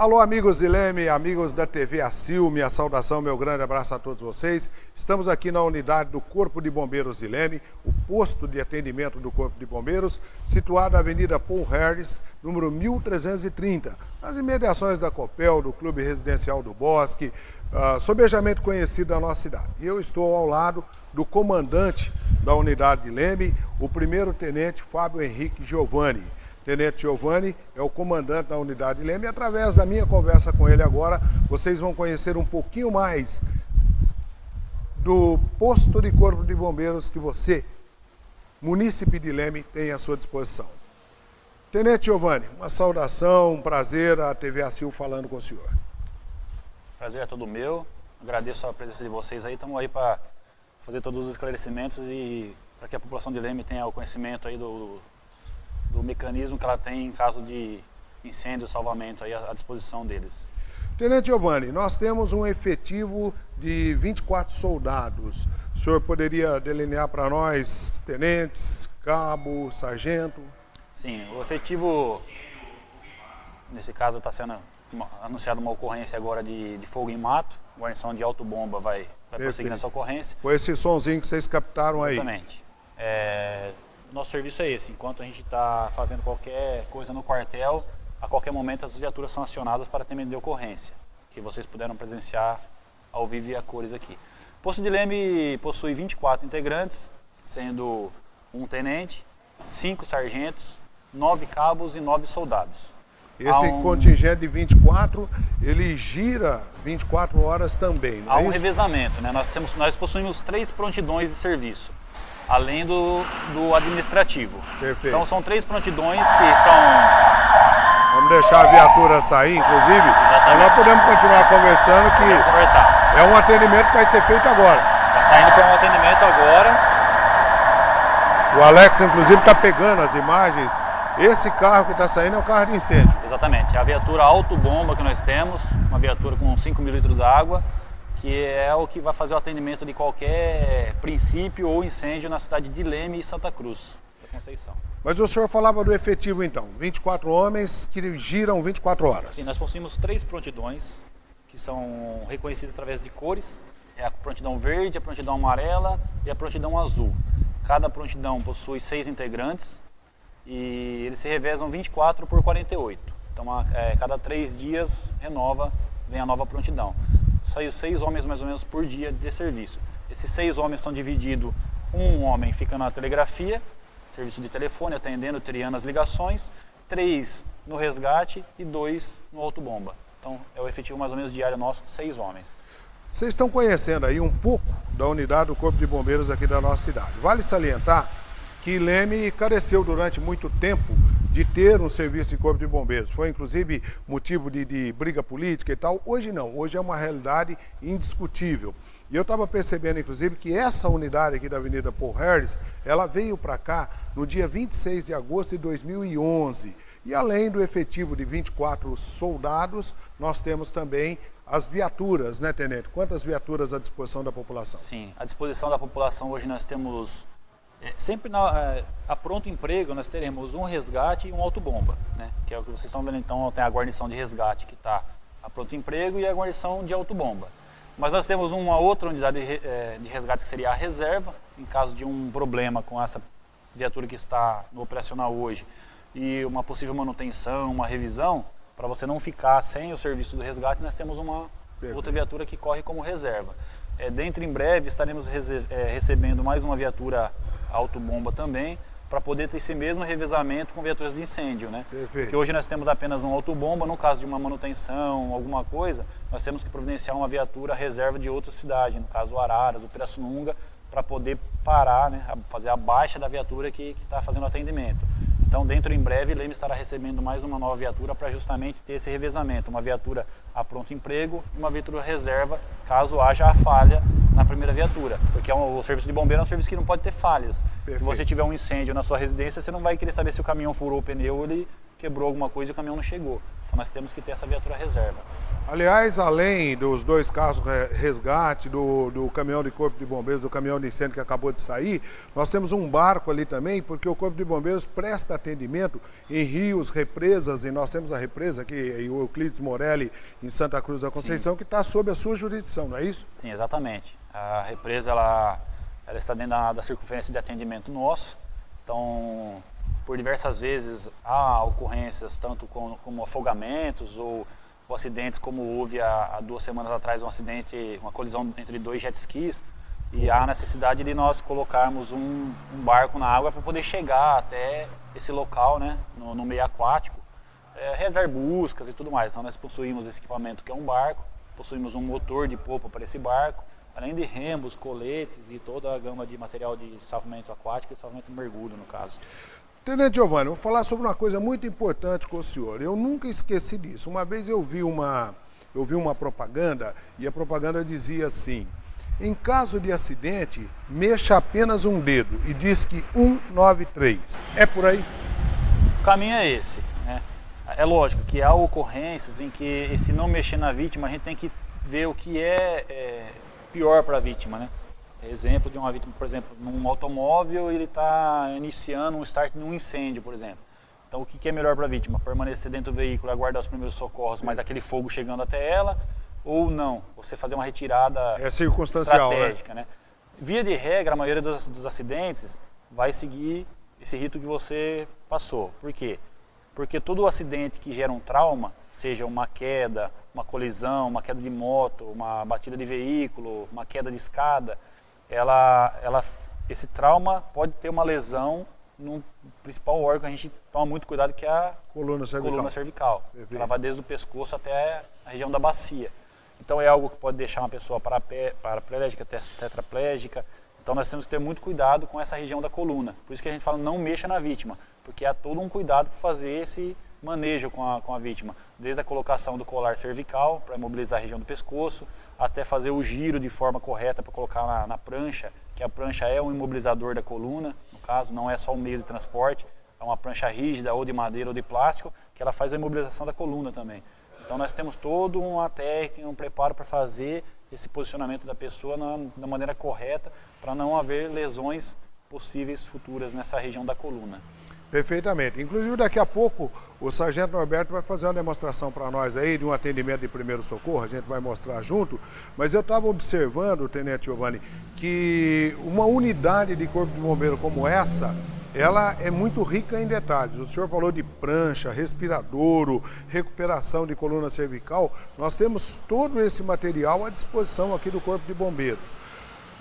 Alô, amigos de Leme, amigos da TV Acil, minha saudação, meu grande abraço a todos vocês. Estamos aqui na unidade do Corpo de Bombeiros de Leme, o posto de atendimento do Corpo de Bombeiros, situado na Avenida Paul Harris, número 1330, nas imediações da Copel, do Clube Residencial do Bosque, sobejamente conhecido da nossa cidade. E eu estou ao lado do comandante da unidade de Leme, o primeiro-tenente Fábio Henrique Giovanni. Tenente Giovanni é o comandante da unidade de Leme e através da minha conversa com ele agora, vocês vão conhecer um pouquinho mais do posto de Corpo de Bombeiros que você, munícipe de Leme, tem à sua disposição. Tenente Giovanni, uma saudação, um prazer, a TV Acil falando com o senhor. Prazer é todo meu, agradeço a presença de vocês aí, estamos aí para fazer todos os esclarecimentos e para que a população de Leme tenha o conhecimento aí do mecanismo que ela tem em caso de incêndio, salvamento aí à disposição deles. Tenente Giovanni, nós temos um efetivo de 24 soldados. O senhor poderia delinear para nós tenentes, cabo, sargento? Sim, o efetivo, nesse caso está sendo anunciada uma ocorrência agora de fogo em mato, guarnição de autobomba vai prosseguir nessa ocorrência. Foi esse sonzinho que vocês captaram aí? Exatamente. Nosso serviço é esse, enquanto a gente está fazendo qualquer coisa no quartel, a qualquer momento as viaturas são acionadas para atendimento de ocorrência, que vocês puderam presenciar ao vivo e a cores aqui. O posto de Leme possui 24 integrantes, sendo um tenente, 5 sargentos, 9 cabos e 9 soldados. Esse contingente de 24, ele gira 24 horas também, não é Há um isso? revezamento, né? Nós possuímos 3 prontidões de serviço, além do administrativo. Perfeito. Então são 3 prontidões que são... Vamos deixar a viatura sair, inclusive. Exatamente. Nós podemos continuar conversando que Vamos conversar. é um atendimento que vai ser feito agora. Está saindo para um atendimento agora. O Alex, inclusive, está pegando as imagens. Esse carro que está saindo é o carro de incêndio. Exatamente. É a viatura autobomba que nós temos, uma viatura com 5 mil litros de água, que é o que vai fazer o atendimento de qualquer princípio ou incêndio na cidade de Leme e Santa Cruz da Conceição. Mas o senhor falava do efetivo então, 24 homens que giram 24 horas. Sim, nós possuímos 3 prontidões que são reconhecidas através de cores. É a prontidão verde, a prontidão amarela e a prontidão azul. Cada prontidão possui 6 integrantes e eles se revezam 24 por 48. Então, cada 3 dias vem a nova prontidão. Saiu 6 homens mais ou menos por dia de serviço. Esses 6 homens são divididos, um homem fica na telegrafia, serviço de telefone, atendendo, triando as ligações, 3 no resgate e 2 no autobomba. Então é o efetivo mais ou menos diário nosso de 6 homens. Vocês estão conhecendo aí um pouco da unidade do Corpo de Bombeiros aqui da nossa cidade. Vale salientar que Leme careceu durante muito tempo de ter um serviço de Corpo de Bombeiros. Foi inclusive motivo de briga política e tal. Hoje não, hoje é uma realidade indiscutível. E eu estava percebendo inclusive que essa unidade aqui da Avenida Paul Harris, ela veio para cá no dia 26 de agosto de 2011. E além do efetivo de 24 soldados, nós temos também as viaturas, né, Tenente? Quantas viaturas à disposição da população? Sim, à disposição da população hoje nós temos... Sempre a pronto emprego nós teremos um resgate e um autobomba, né? Que é o que vocês estão vendo então, tem a guarnição de resgate que está a pronto emprego e a guarnição de autobomba. Mas nós temos uma outra unidade de resgate que seria a reserva, em caso de um problema com essa viatura que está no operacional hoje e uma possível manutenção, uma revisão, para você não ficar sem o serviço do resgate, nós temos uma outra viatura que corre como reserva. Dentro em breve estaremos recebendo mais uma viatura autobomba também, para poder ter esse mesmo revezamento com viaturas de incêndio, né? Perfeito. Porque hoje nós temos apenas um autobomba, no caso de uma manutenção, alguma coisa, nós temos que providenciar uma viatura reserva de outra cidade, no caso o Araras, o Pirassununga, para poder parar, né, fazer a baixa da viatura que está fazendo o atendimento. Então, dentro em breve, Leme estará recebendo mais uma nova viatura para justamente ter esse revezamento, uma viatura a pronto emprego e uma viatura reserva, caso haja a falha na primeira viatura, porque o serviço de bombeiro é um serviço que não pode ter falhas. Perfeito. Se você tiver um incêndio na sua residência, você não vai querer saber se o caminhão furou o pneu ou ele quebrou alguma coisa e o caminhão não chegou. Então nós temos que ter essa viatura reserva. Aliás, além dos 2 carros resgate, do caminhão de Corpo de Bombeiros, do caminhão de incêndio que acabou de sair, nós temos um barco ali também, porque o Corpo de Bombeiros presta atendimento em rios, represas, e nós temos a represa aqui, o Euclides Morelli, em Santa Cruz da Conceição, que está sob a sua jurisdição, não é isso? Sim, exatamente. A represa ela está dentro da circunferência de atendimento nosso, então por diversas vezes há ocorrências tanto como afogamentos ou acidentes, como houve há 2 semanas atrás uma colisão entre 2 jet skis, e há necessidade de nós colocarmos um barco na água para poder chegar até esse local, né, no meio aquático, realizar buscas e tudo mais. Então nós possuímos esse equipamento que é um barco, possuímos um motor de popa para esse barco, além de remos, coletes e toda a gama de material de salvamento aquático e salvamento de mergulho, no caso. Tenente Giovanni, vou falar sobre uma coisa muito importante com o senhor. Eu nunca esqueci disso. Uma vez eu vi uma propaganda, e a propaganda dizia assim: em caso de acidente, mexa apenas um dedo, e diz que 193. É por aí? O caminho é esse, né? É lógico que há ocorrências em que, se não mexer na vítima, a gente tem que ver o que é pior para a vítima, né? Exemplo de uma vítima, por exemplo, num automóvel, ele está iniciando um start num incêndio, por exemplo. Então, o que é melhor para a vítima? Permanecer dentro do veículo, aguardar os primeiros socorros, mas aquele fogo chegando até ela, ou não? Você fazer uma retirada circunstancial, estratégica, né? Via de regra, a maioria dos acidentes vai seguir esse rito que você passou. Por quê? Porque todo acidente que gera um trauma, seja uma queda, uma colisão, uma queda de moto, uma batida de veículo, uma queda de escada, esse trauma pode ter uma lesão no principal órgão que a gente toma muito cuidado, que é a coluna cervical. Ela vai desde o pescoço até a região da bacia. Então é algo que pode deixar uma pessoa paraplégica, tetraplégica. Então nós temos que ter muito cuidado com essa região da coluna. Por isso que a gente fala não mexa na vítima, porque há todo um cuidado para fazer esse manejo com a vítima. Desde a colocação do colar cervical, para imobilizar a região do pescoço, até fazer o giro de forma correta para colocar na prancha, que a prancha é um imobilizador da coluna, no caso, não é só um meio de transporte, é uma prancha rígida ou de madeira ou de plástico, que ela faz a imobilização da coluna também. Então nós temos toda uma técnica, um preparo para fazer esse posicionamento da pessoa da maneira correta, para não haver lesões possíveis futuras nessa região da coluna. Perfeitamente. Inclusive, daqui a pouco, o Sargento Norberto vai fazer uma demonstração para nós aí de um atendimento de primeiro socorro, a gente vai mostrar junto, mas eu estava observando, Tenente Giovanni, que uma unidade de Corpo de Bombeiro como essa, ela é muito rica em detalhes. O senhor falou de prancha, respiradouro, recuperação de coluna cervical. Nós temos todo esse material à disposição aqui do Corpo de Bombeiros.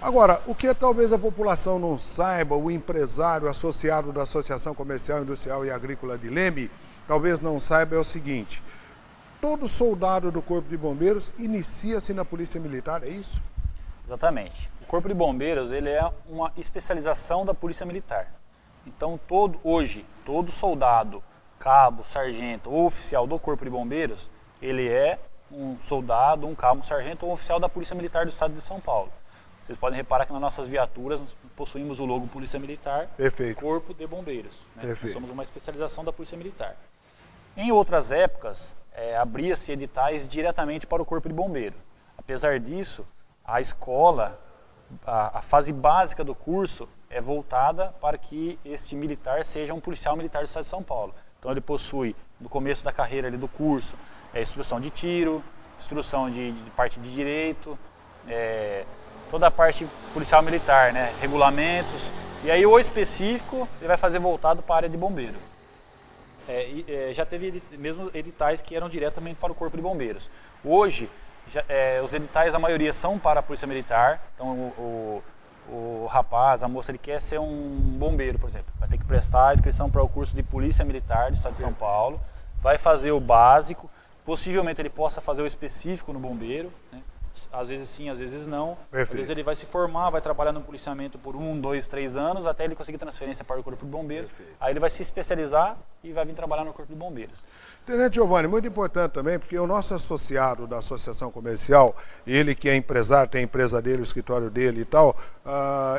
Agora, o que talvez a população não saiba, o empresário associado da Associação Comercial, Industrial e Agrícola de Leme, talvez não saiba, é o seguinte: todo soldado do Corpo de Bombeiros inicia-se na Polícia Militar, é isso? Exatamente. O Corpo de Bombeiros ele é uma especialização da Polícia Militar. Então, hoje, todo soldado, cabo, sargento ou oficial do Corpo de Bombeiros, ele é um soldado, um cabo, um sargento ou um oficial da Polícia Militar do Estado de São Paulo. Vocês podem reparar que nas nossas viaturas possuímos o logo Polícia Militar, Perfeito. Corpo de Bombeiros. Né? Nós somos uma especialização da Polícia Militar. Em outras épocas, abria-se editais diretamente para o Corpo de Bombeiro. Apesar disso, a escola, a fase básica do curso é voltada para que este militar seja um policial militar do Estado de São Paulo. Então ele possui, no começo da carreira ali do curso, instrução de tiro, instrução de parte de direito, toda a parte policial militar, né? Regulamentos, e aí o específico ele vai fazer voltado para a área de bombeiro. Já teve mesmo editais que eram diretamente para o Corpo de Bombeiros. Hoje, os editais, a maioria são para a Polícia Militar, então o rapaz, a moça, ele quer ser um bombeiro, por exemplo, vai ter que prestar a inscrição para o curso de Polícia Militar do Estado de São Paulo, vai fazer o básico, possivelmente ele possa fazer o específico no bombeiro, né? Às vezes sim, às vezes não. Perfeito. Às vezes ele vai se formar, vai trabalhar no policiamento por 1, 2, 3 anos, até ele conseguir transferência para o Corpo de Bombeiros. Perfeito. Aí ele vai se especializar e vai vir trabalhar no Corpo de Bombeiros. Tenente Giovanni, muito importante também, porque o nosso associado da Associação Comercial, ele que é empresário, tem a empresa dele, o escritório dele e tal,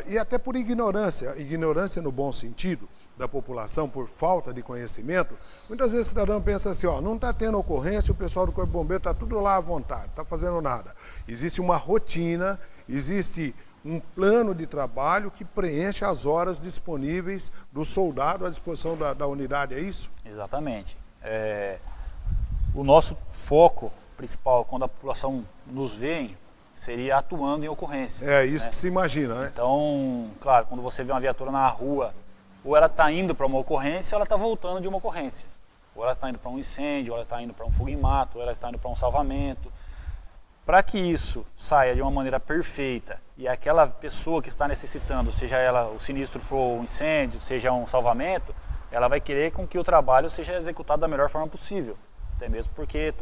e até por ignorância no bom sentido, da população por falta de conhecimento, muitas vezes o cidadão pensa assim, ó, não está tendo ocorrência, o pessoal do Corpo de Bombeiro está tudo lá à vontade, não está fazendo nada. Existe uma rotina, existe um plano de trabalho que preenche as horas disponíveis do soldado à disposição da unidade, é isso? Exatamente. O nosso foco principal, quando a população nos vê, seria atuando em ocorrências. É isso, né? Que se imagina, né? Então, claro, quando você vê uma viatura na rua, ou ela está indo para uma ocorrência, ou ela está voltando de uma ocorrência. Ou ela está indo para um incêndio, ou ela está indo para um fogo em mato, ou ela está indo para um salvamento. Para que isso saia de uma maneira perfeita e aquela pessoa que está necessitando, seja ela o sinistro for um incêndio, seja um salvamento, ela vai querer com que o trabalho seja executado da melhor forma possível. Até mesmo porque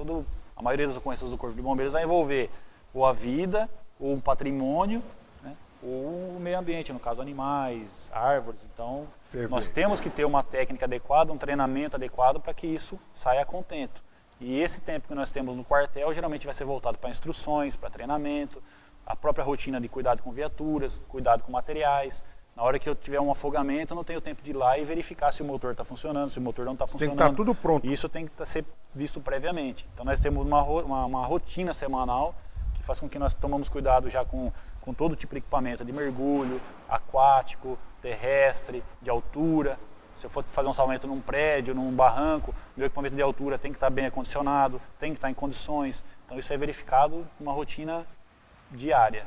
a maioria das ocorrências do Corpo de Bombeiros vai envolver ou a vida, ou um patrimônio, né, ou o meio ambiente, no caso animais, árvores. Então, nós temos que ter uma técnica adequada, um treinamento adequado para que isso saia a contento. E esse tempo que nós temos no quartel geralmente vai ser voltado para instruções, para treinamento, a própria rotina de cuidado com viaturas, cuidado com materiais. Na hora que eu tiver um afogamento, eu não tenho tempo de ir lá e verificar se o motor está funcionando, se o motor não está funcionando. Tem que estar tudo pronto. Isso tem que ser visto previamente. Então nós temos uma rotina semanal que faz com que nós tomamos cuidado já com todo tipo de equipamento de mergulho, aquático, terrestre, de altura. Se eu for fazer um salvamento num prédio, num barranco, meu equipamento de altura tem que estar bem acondicionado, tem que estar em condições. Então isso é verificado numa rotina diária.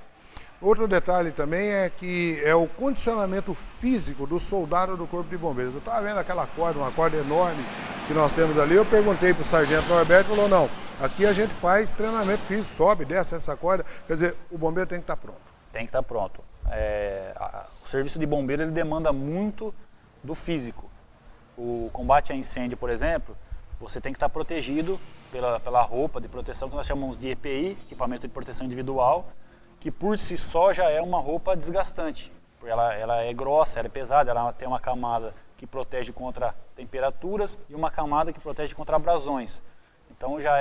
Outro detalhe também é que é o condicionamento físico do soldado do Corpo de Bombeiros. Eu estava vendo aquela corda, uma corda enorme que nós temos ali, eu perguntei para o sargento Norberto, falou, não, aqui a gente faz treinamento físico, sobe, desce essa corda, quer dizer, o bombeiro tem que estar pronto. Tem que estar pronto. O serviço de bombeiro ele demanda muito do físico. O combate a incêndio, por exemplo, você tem que estar protegido pela roupa de proteção que nós chamamos de EPI, equipamento de proteção individual, que por si só já é uma roupa desgastante. Ela é grossa, ela é pesada, ela tem uma camada que protege contra temperaturas e uma camada que protege contra abrasões. Então já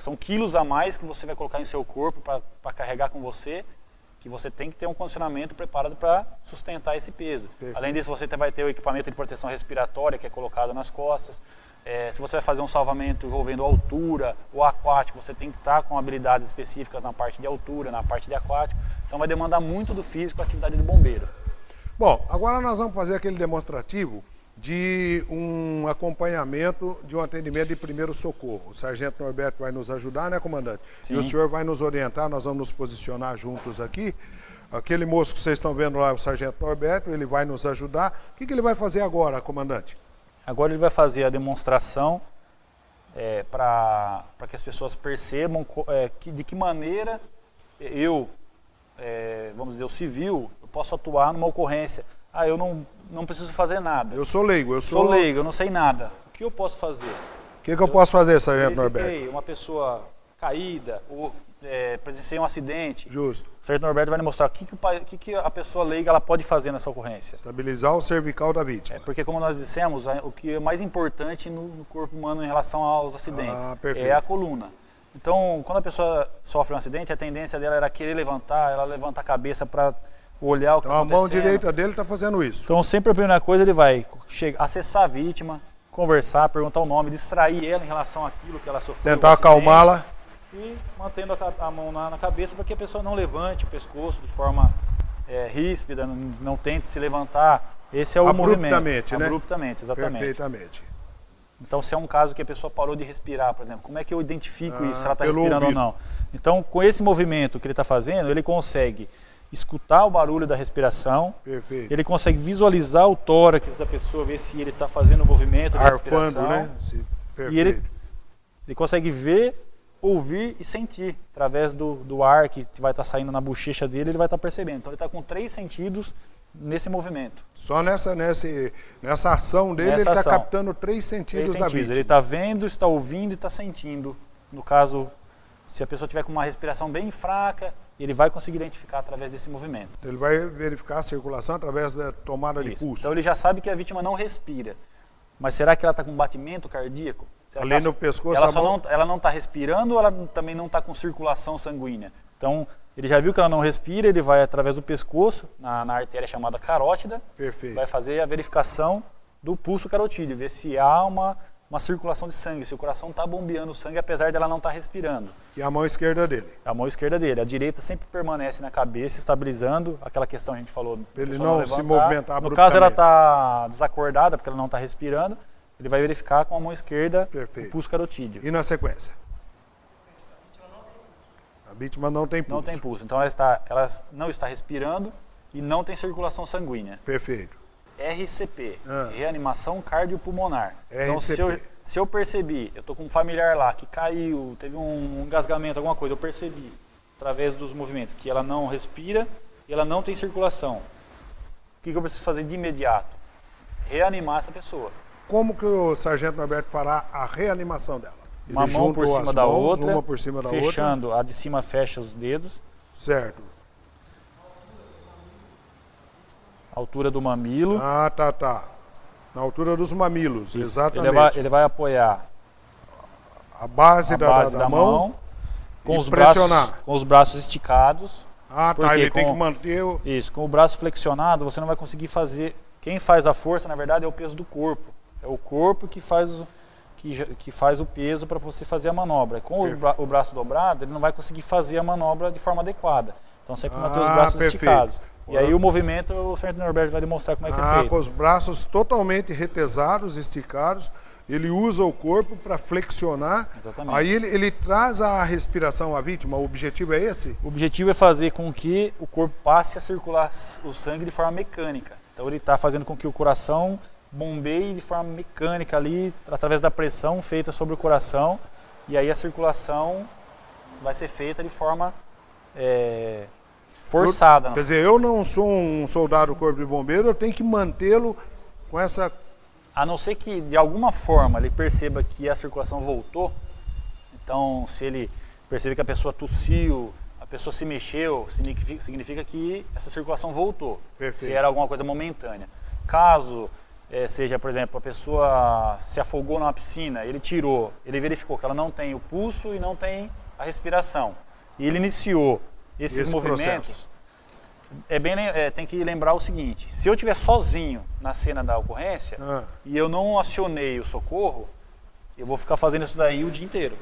são quilos a mais que você vai colocar em seu corpo para carregar com você, que você tem que ter um condicionamento preparado para sustentar esse peso. Perfeito. Além disso, você vai ter o equipamento de proteção respiratória que é colocado nas costas. Se você vai fazer um salvamento envolvendo altura ou aquático, você tem que estar com habilidades específicas na parte de altura, na parte de aquático. Então vai demandar muito do físico a atividade do bombeiro. Bom, agora nós vamos fazer aquele demonstrativo de um acompanhamento de um atendimento de primeiro socorro. O sargento Norberto vai nos ajudar, né, comandante? Sim. E o senhor vai nos orientar, nós vamos nos posicionar juntos aqui. Aquele moço que vocês estão vendo lá, o sargento Norberto, ele vai nos ajudar. O que ele vai fazer agora, comandante? Agora ele vai fazer a demonstração para que as pessoas percebam de que maneira vamos dizer, o civil, eu posso atuar numa ocorrência. Eu não preciso fazer nada. Eu sou leigo. Sou leigo, eu não sei nada. O que eu posso fazer? O que eu posso fazer, sargento Norberto? Uma pessoa caída, ou presenciei um acidente. Justo. O sargento Norberto vai lhe mostrar o que a pessoa leiga ela pode fazer nessa ocorrência. Estabilizar o cervical da vítima. Porque, como nós dissemos, o que é mais importante no corpo humano em relação aos acidentes é a coluna. Então, quando a pessoa sofre um acidente, a tendência dela era querer levantar, ela levanta a cabeça para olhar o que está acontecendo. A mão direita dele está fazendo isso. Então, sempre a primeira coisa, ele vai acessar a vítima, conversar, perguntar o nome, distrair ela em relação àquilo que ela sofreu. Tentar acalmá-la. E mantendo a mão na cabeça para que a pessoa não levante o pescoço de forma ríspida, não tente se levantar. Esse é o movimento. Abruptamente, né? Abruptamente, exatamente. Perfeitamente. Então, se é um caso que a pessoa parou de respirar, por exemplo, como é que eu identifico isso, se ela está respirando ou não? Então, com esse movimento que ele está fazendo, ele consegue escutar o barulho da respiração. Perfeito. Ele consegue visualizar o tórax da pessoa, ver se ele está fazendo o movimento da respiração. Arfando, né? Perfeito. E ele consegue ver, ouvir e sentir. Através do ar que vai estar saindo na bochecha dele, ele vai estar percebendo. Então, ele está com 3 sentidos nesse movimento. Só nessa ação dele, ele está captando 3 sentidos da vítima. Ele está vendo, está ouvindo e está sentindo. No caso, se a pessoa tiver com uma respiração bem fraca, ele vai conseguir identificar através desse movimento. Ele vai verificar a circulação através da tomada de pulso. Então ele já sabe que a vítima não respira. Mas será que ela está com batimento cardíaco? Ali no pescoço, ela não está respirando ou ela também não está com circulação sanguínea? Então Ele já viu que ela não respira, ele vai através do pescoço, na artéria chamada carótida, Perfeito. vai fazer a verificação do pulso carotídeo, ver se há uma circulação de sangue, se o coração está bombeando sangue, apesar dela não estar respirando. E a mão esquerda dele. A mão esquerda dele. A direita sempre permanece na cabeça, estabilizando aquela questão que a gente falou. Ele não se movimentar No caso, ela está desacordada, porque ela não está respirando, ele vai verificar com a mão esquerda o pulso carotídeo. E na sequência? A vítima não tem pulso. Não tem pulso. Então ela não está respirando e não tem circulação sanguínea. Perfeito. RCP, reanimação cardiopulmonar. RCP. Então se eu percebi, eu estou com um familiar lá que caiu, teve um engasgamento, alguma coisa, eu percebi através dos movimentos que ela não respira e ela não tem circulação. O que eu preciso fazer de imediato? Reanimar essa pessoa. Como que o sargento Norberto fará a reanimação dela? Uma mão por cima da outra, uma por cima da fechando, outra. a de cima fecha os dedos. Certo. Altura do mamilo. Ah, tá. Na altura dos mamilos, isso. Exatamente. Ele vai apoiar a base da mão com pressionar. Com os braços esticados. Ah, tá. Ele tem que manter o... Isso, com o braço flexionado você não vai conseguir fazer... Quem faz a força, na verdade, é o peso do corpo. É o corpo que faz o peso para você fazer a manobra. Com o braço dobrado, ele não vai conseguir fazer a manobra de forma adequada. Então sempre manter os braços esticados. E aí o movimento, o sargento Norberto vai demonstrar como é que é feito. Com os braços totalmente retesados, esticados, ele usa o corpo para flexionar. Exatamente. Aí ele traz a respiração à vítima, o objetivo é esse? O objetivo é fazer com que o corpo passe a circular o sangue de forma mecânica. Então ele está fazendo com que o coração bombeie de forma mecânica ali, através da pressão feita sobre o coração, e aí a circulação vai ser feita de forma forçada. Quer dizer, eu não sou um soldado do Corpo de Bombeiro, eu tenho que mantê-lo com essa... A não ser que, de alguma forma, ele perceba que a circulação voltou, então, se ele perceber que a pessoa tossiu, a pessoa se mexeu, significa que essa circulação voltou. Perfeito. Se era alguma coisa momentânea. Caso seja, por exemplo, a pessoa se afogou numa piscina, ele tirou, ele verificou que ela não tem o pulso e não tem a respiração, e ele iniciou esses movimentos, tem que lembrar o seguinte: se eu estiver sozinho na cena da ocorrência e eu não acionei o socorro, eu vou ficar fazendo isso daí o dia inteiro.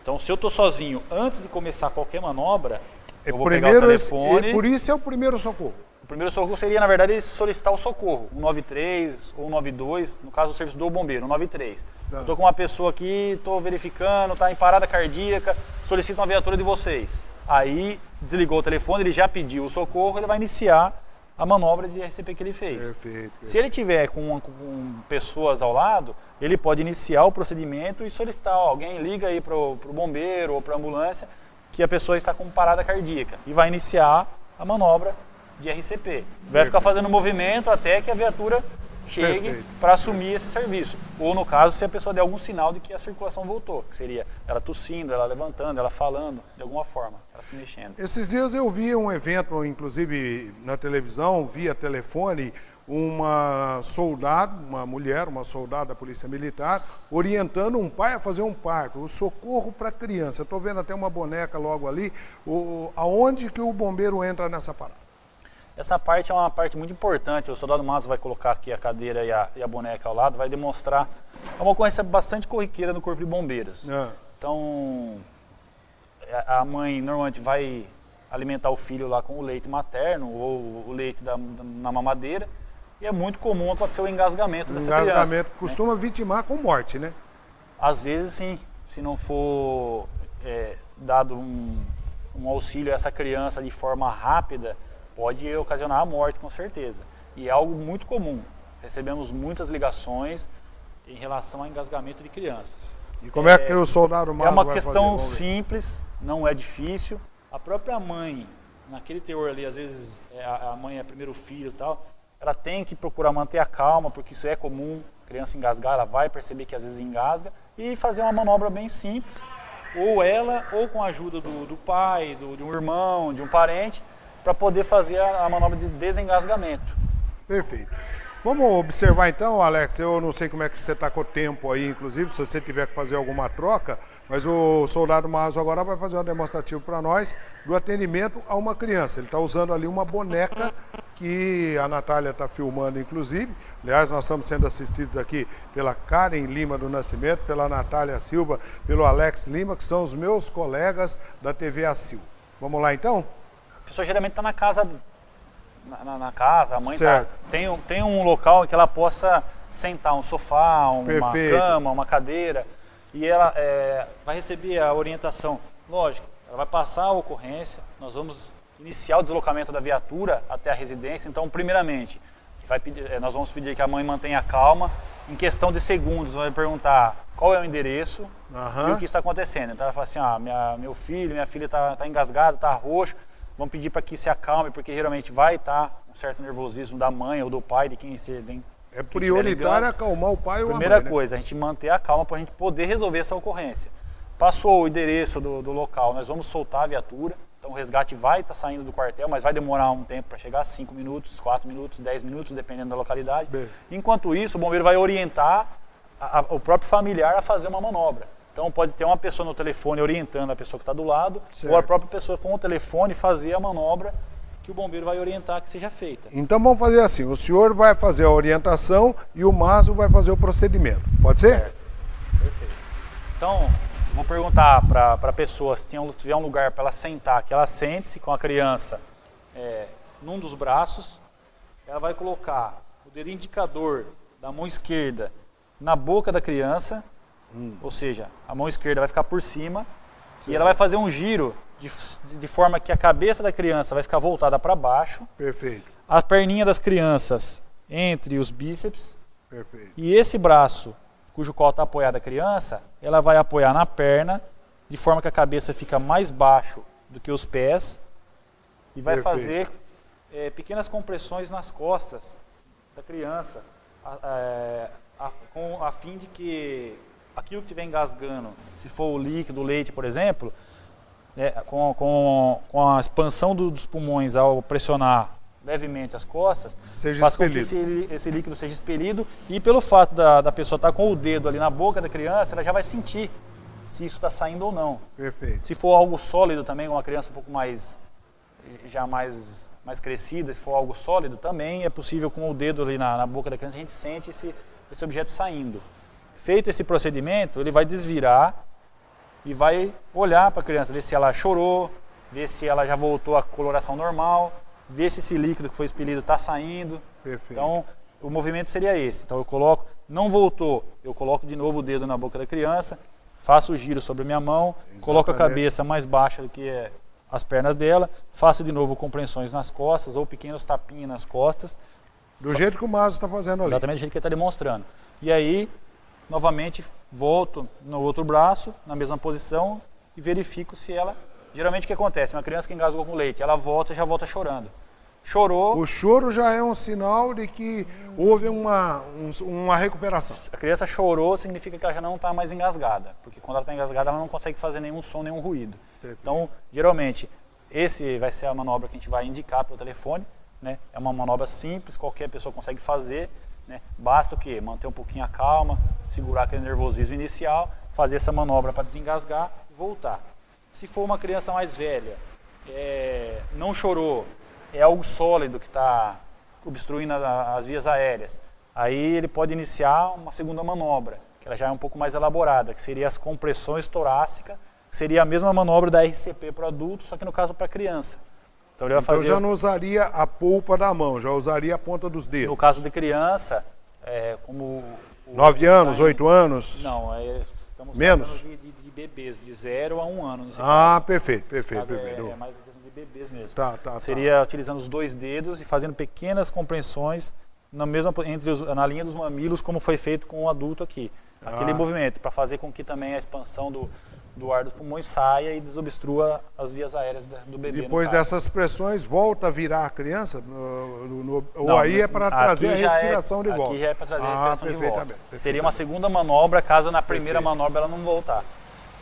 Então, se eu estou sozinho, antes de começar qualquer manobra, eu vou pegar o telefone... Por isso é o primeiro socorro. O primeiro socorro seria, na verdade, solicitar o socorro, 193 ou 192, no caso do serviço do bombeiro, 193. Eu estou com uma pessoa aqui, estou verificando, está em parada cardíaca, solicito uma viatura de vocês. Aí, desligou o telefone, ele já pediu o socorro, ele vai iniciar a manobra de RCP que ele fez. Perfeito. Se ele tiver com pessoas ao lado, ele pode iniciar o procedimento e solicitar, alguém liga aí para o bombeiro ou para a ambulância, que a pessoa está com parada cardíaca, e vai iniciar a manobra de RCP. Vai ficar fazendo movimento até que a viatura chegue para assumir esse serviço. Ou no caso, se a pessoa der algum sinal de que a circulação voltou, que seria ela tossindo, ela levantando, ela falando, de alguma forma, ela se mexendo. Esses dias eu vi um evento, inclusive na televisão, via telefone, uma mulher, uma soldada da Polícia Militar, orientando um pai a fazer um parto, o socorro para a criança. Estou vendo até uma boneca logo ali. Aonde que o bombeiro entra nessa parada? Essa parte é uma parte muito importante. O soldado Mazo vai colocar aqui a cadeira e a boneca ao lado, vai demonstrar. É uma ocorrência bastante corriqueira no Corpo de Bombeiros. Então, a mãe normalmente vai alimentar o filho lá com o leite materno ou o leite na mamadeira. E é muito comum acontecer o engasgamento dessa criança. O engasgamento costuma vitimar com morte, né? Às vezes, sim. Se não for dado um auxílio a essa criança de forma rápida, pode ocasionar a morte, com certeza. E é algo muito comum. Recebemos muitas ligações em relação ao engasgamento de crianças. E como é que o soldado Mazo vai fazer? É uma questão simples, não é difícil. A própria mãe, naquele teor ali, às vezes a mãe é primeiro filho e tal, ela tem que procurar manter a calma, porque isso é comum. A criança engasgar, ela vai perceber que às vezes engasga, e fazer uma manobra bem simples. Ou ela, ou com a ajuda do pai, de um irmão, de um parente, para poder fazer a manobra de desengasgamento. Perfeito. Vamos observar então, Alex, eu não sei como é que você está com o tempo aí, inclusive, se você tiver que fazer alguma troca, mas o soldado Mazo agora vai fazer um demonstrativo para nós do atendimento a uma criança. Ele está usando ali uma boneca que a Natália está filmando, inclusive. Aliás, nós estamos sendo assistidos aqui pela Karen Lima do Nascimento, pela Natália Silva, pelo Alex Lima, que são os meus colegas da TV ACIL. Vamos lá então? A pessoa geralmente está na casa, na casa, a mãe Certo. tem um local em que ela possa sentar, um sofá, uma Perfeito. cama, uma cadeira, e ela vai receber a orientação. Lógico, ela vai passar a ocorrência, nós vamos iniciar o deslocamento da viatura até a residência. Então, primeiramente, nós vamos pedir que a mãe mantenha calma. Em questão de segundos, vai perguntar qual é o endereço e o que está acontecendo. Então, ela fala assim, meu filho, minha filha está engasgado, está roxo. Vamos pedir para que se acalme, porque geralmente vai estar um certo nervosismo da mãe ou do pai, de quem estiver. É prioritário acalmar o pai ou a mãe, Primeira né? coisa, a gente manter a calma para a gente poder resolver essa ocorrência. Passou o endereço do local, nós vamos soltar a viatura. Então o resgate vai estar saindo do quartel, mas vai demorar um tempo para chegar, 5 minutos, 4 minutos, 10 minutos, dependendo da localidade. Bem. Enquanto isso, o bombeiro vai orientar o próprio familiar a fazer uma manobra. Então pode ter uma pessoa no telefone orientando a pessoa que está do lado, Certo. ou a própria pessoa com o telefone fazer a manobra que o bombeiro vai orientar que seja feita. Então vamos fazer assim, o senhor vai fazer a orientação e o Mazo vai fazer o procedimento. Pode ser? Certo. Perfeito. Então, vou perguntar para a pessoa, se tiver um lugar para ela sentar, que ela sente-se com a criança num dos braços. Ela vai colocar o dedo indicador da mão esquerda na boca da criança, ou seja, a mão esquerda vai ficar por cima, e ela vai fazer um giro de forma que a cabeça da criança vai ficar voltada para baixo, Perfeito, a perninha das crianças entre os bíceps, perfeito. e esse braço, cujo colo está apoiado a criança, ela vai apoiar na perna, de forma que a cabeça fica mais baixo do que os pés, e vai Perfeito. fazer pequenas compressões nas costas da criança, a fim de que aquilo que estiver engasgando, se for o líquido, o leite, por exemplo, com a expansão dos pulmões ao pressionar levemente as costas, Seja faz com expelido. que esse líquido seja expelido, e pelo fato da pessoa estar com o dedo ali na boca da criança, ela já vai sentir se isso está saindo ou não. Perfeito. Se for algo sólido também, uma criança um pouco mais crescida, se for algo sólido, também é possível com o dedo ali na boca da criança a gente sente esse objeto saindo. Feito esse procedimento, ele vai desvirar e vai olhar para a criança, ver se ela chorou, ver se ela já voltou à coloração normal, ver se esse líquido que foi expelido está saindo. Perfeito. Então, o movimento seria esse. Então, eu coloco, não voltou, eu coloco de novo o dedo na boca da criança, faço o giro sobre a minha mão, coloco a cabeça mais baixa do que as pernas dela, faço de novo compreensões nas costas ou pequenos tapinhas nas costas. Do jeito que o Mazo está fazendo ali. Exatamente do jeito que ele está demonstrando. E aí, novamente, volto no outro braço, na mesma posição, e verifico se ela... Geralmente o que acontece? Uma criança que engasgou com leite, ela já volta chorando. Chorou, O choro já é um sinal de que houve uma recuperação. a criança chorou, significa que ela já não está mais engasgada. Porque quando ela está engasgada, ela não consegue fazer nenhum som, nenhum ruído. Perfeito. Então, geralmente, esse vai ser a manobra que a gente vai indicar pelo telefone, né? É uma manobra simples, qualquer pessoa consegue fazer, né? Basta o quê? Manter um pouquinho a calma, segurar aquele nervosismo inicial, fazer essa manobra para desengasgar e voltar. Se for uma criança mais velha, não chorou, é algo sólido que está obstruindo as vias aéreas, aí ele pode iniciar uma segunda manobra, que ela já é um pouco mais elaborada, que seria as compressões torácicas, que seria a mesma manobra da RCP para adulto, só que no caso para criança. Então ele vai fazer... já não usaria a polpa da mão, já usaria a ponta dos dedos. No caso de criança, como... 9 anos, 8 anos? Não, estamos Menos? falando de bebês, de 0 a 1 ano. Nesse Perfeito, caso, perfeito. é mais a questão de bebês mesmo. Tá. Seria utilizando os 2 dedos e fazendo pequenas compreensões na linha dos mamilos, como foi feito com o adulto aqui. Aquele movimento, para fazer com que também a expansão do ar dos pulmões saia e desobstrua as vias aéreas do bebê. Depois dessas pressões, volta a virar a criança? Ou Não, aí é para trazer a aqui já respiração de volta? Aqui já é para trazer a respiração de volta. perfeitamente. Seria uma segunda manobra, caso na primeira manobra ela não voltar.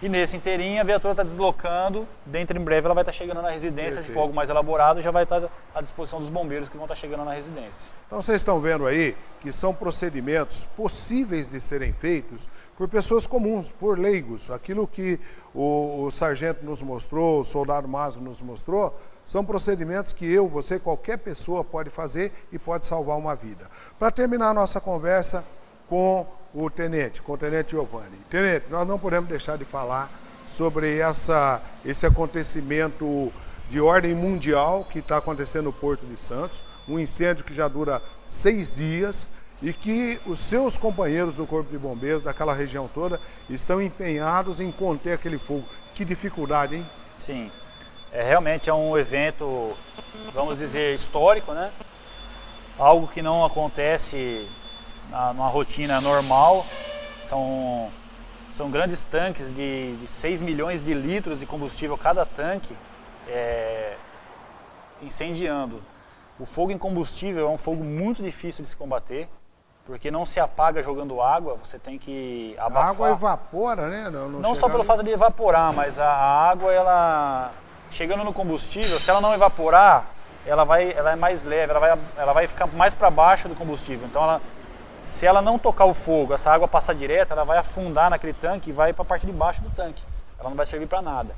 E nesse inteirinho a viatura está deslocando, dentro em breve ela vai estar chegando na residência. Se for algo mais elaborado, já vai estar à disposição dos bombeiros que vão estar chegando na residência. Então vocês estão vendo aí que são procedimentos possíveis de serem feitos por pessoas comuns, por leigos. Aquilo que o sargento nos mostrou, o soldado Mazo nos mostrou, são procedimentos que eu, você, qualquer pessoa pode fazer e pode salvar uma vida. Para terminar a nossa conversa com o tenente Giovanni. Tenente, nós não podemos deixar de falar sobre esse acontecimento de ordem mundial que está acontecendo no Porto de Santos, um incêndio que já dura 6 dias e que os seus companheiros do Corpo de Bombeiros daquela região toda estão empenhados em conter aquele fogo. Que dificuldade, hein? Sim, realmente é um evento, vamos dizer, histórico, né? Algo que não acontece numa rotina normal. São grandes tanques de 6 milhões de litros de combustível cada tanque incendiando. O fogo em combustível é um fogo muito difícil de se combater, porque não se apaga jogando água, você tem que abafar. A água evapora, né? Não só pelo fato de evaporar, mas a água, ela chegando no combustível, se ela não evaporar, ela é mais leve, ela vai ficar mais para baixo do combustível. Então, se ela não tocar o fogo, essa água passar direto, ela vai afundar naquele tanque e vai para a parte de baixo do tanque. Ela não vai servir para nada.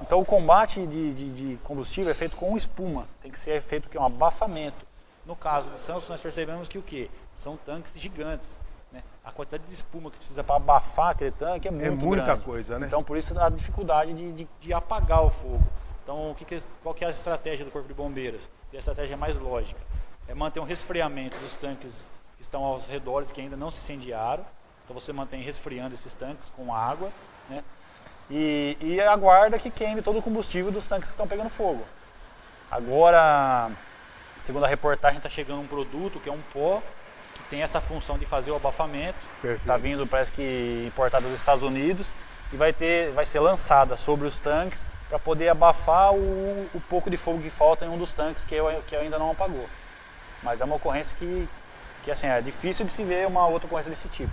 Então o combate de combustível é feito com espuma, tem que ser feito com um abafamento. No caso de Santos, nós percebemos que o quê? São tanques gigantes, né? A quantidade de espuma que precisa para abafar aquele tanque é muito grande. É muita coisa, né? Então por isso a dificuldade de apagar o fogo. Então qual que é a estratégia do Corpo de Bombeiros? E a estratégia mais lógica é manter um resfriamento dos tanques que estão aos redores, que ainda não se incendiaram. Então você mantém resfriando esses tanques com água, né? E aguarda que queime todo o combustível dos tanques que estão pegando fogo. Agora, segundo a reportagem, está chegando um produto que é um pó, que tem essa função de fazer o abafamento. Está vindo, parece que importado dos Estados Unidos, e vai ser lançada sobre os tanques para poder abafar o pouco de fogo que falta em um dos tanques que ainda não apagou. Mas é uma ocorrência que assim, é difícil de se ver uma outra ocorrência desse tipo.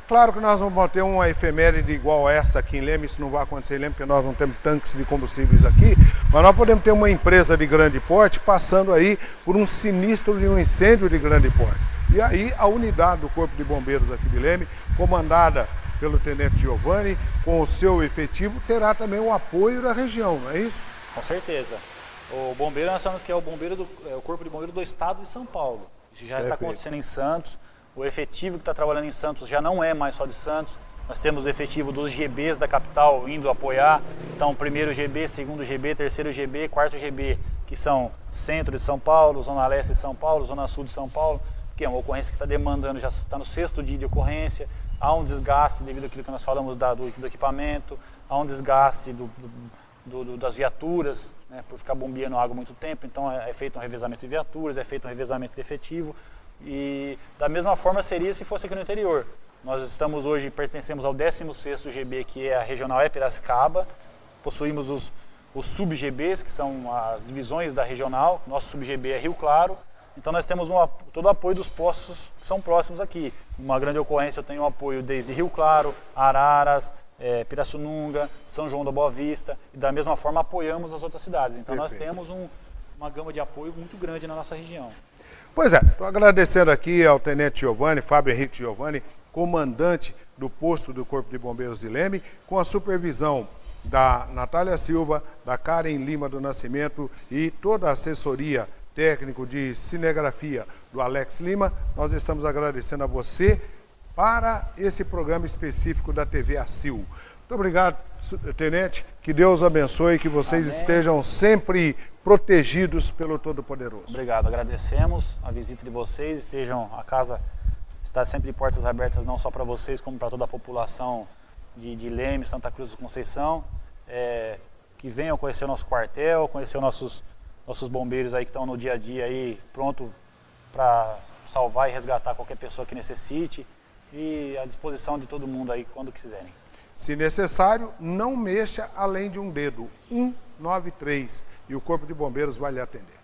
Claro que nós vamos ter uma efeméride igual essa aqui em Leme, isso não vai acontecer em Leme, porque nós não temos tanques de combustíveis aqui, mas nós podemos ter uma empresa de grande porte passando aí por um sinistro de um incêndio de grande porte. E aí a unidade do Corpo de Bombeiros aqui de Leme, comandada pelo Tenente Giovanni, com o seu efetivo, terá também o apoio da região, não é isso? Com certeza. O bombeiro, nós sabemos que é o Corpo de Bombeiro do Estado de São Paulo. Isso já está acontecendo em Santos. O efetivo que está trabalhando em Santos já não é mais só de Santos. Nós temos o efetivo dos GBs da capital indo apoiar. Então, primeiro GB, segundo GB, terceiro GB, quarto GB, que são centro de São Paulo, zona leste de São Paulo, zona sul de São Paulo, que é uma ocorrência que está demandando, já está no 6º dia de ocorrência. Há um desgaste devido àquilo que nós falamos do equipamento, há um desgaste das viaturas, né, por ficar bombeando água muito tempo. Então é feito um revezamento de viaturas, é feito um revezamento de efetivo. E da mesma forma seria se fosse aqui no interior. Nós estamos hoje, pertencemos ao 16º GB, que é a regional Piracicaba. Possuímos os sub-GBs, que são as divisões da regional. Nosso sub-GB é Rio Claro. Então nós temos todo o apoio dos postos que são próximos aqui. Uma grande ocorrência eu tenho o apoio desde Rio Claro, Araras, Pirassununga, São João da Boa Vista, e da mesma forma apoiamos as outras cidades. Então nós temos uma gama de apoio muito grande na nossa região. Pois é, estou agradecendo aqui ao Tenente Giovanni, Fábio Henrique Giovanni, comandante do posto do Corpo de Bombeiros de Leme, com a supervisão da Natália Silva, da Karen Lima do Nascimento e toda a assessoria técnico de cinegrafia do Alex Lima. Nós estamos agradecendo a você para esse programa específico da TV ACIL. Muito obrigado, Tenente, que Deus abençoe e que vocês estejam sempre protegidos pelo Todo-Poderoso. Obrigado, agradecemos a visita de vocês, a casa está sempre de portas abertas, não só para vocês, como para toda a população de Leme, Santa Cruz do Conceição, que venham conhecer o nosso quartel, conhecer os nossos bombeiros aí que estão no dia a dia aí, pronto para salvar e resgatar qualquer pessoa que necessite, e à disposição de todo mundo aí quando quiserem. Se necessário, não mexa além de um dedo, 193, e o Corpo de Bombeiros vai lhe atender.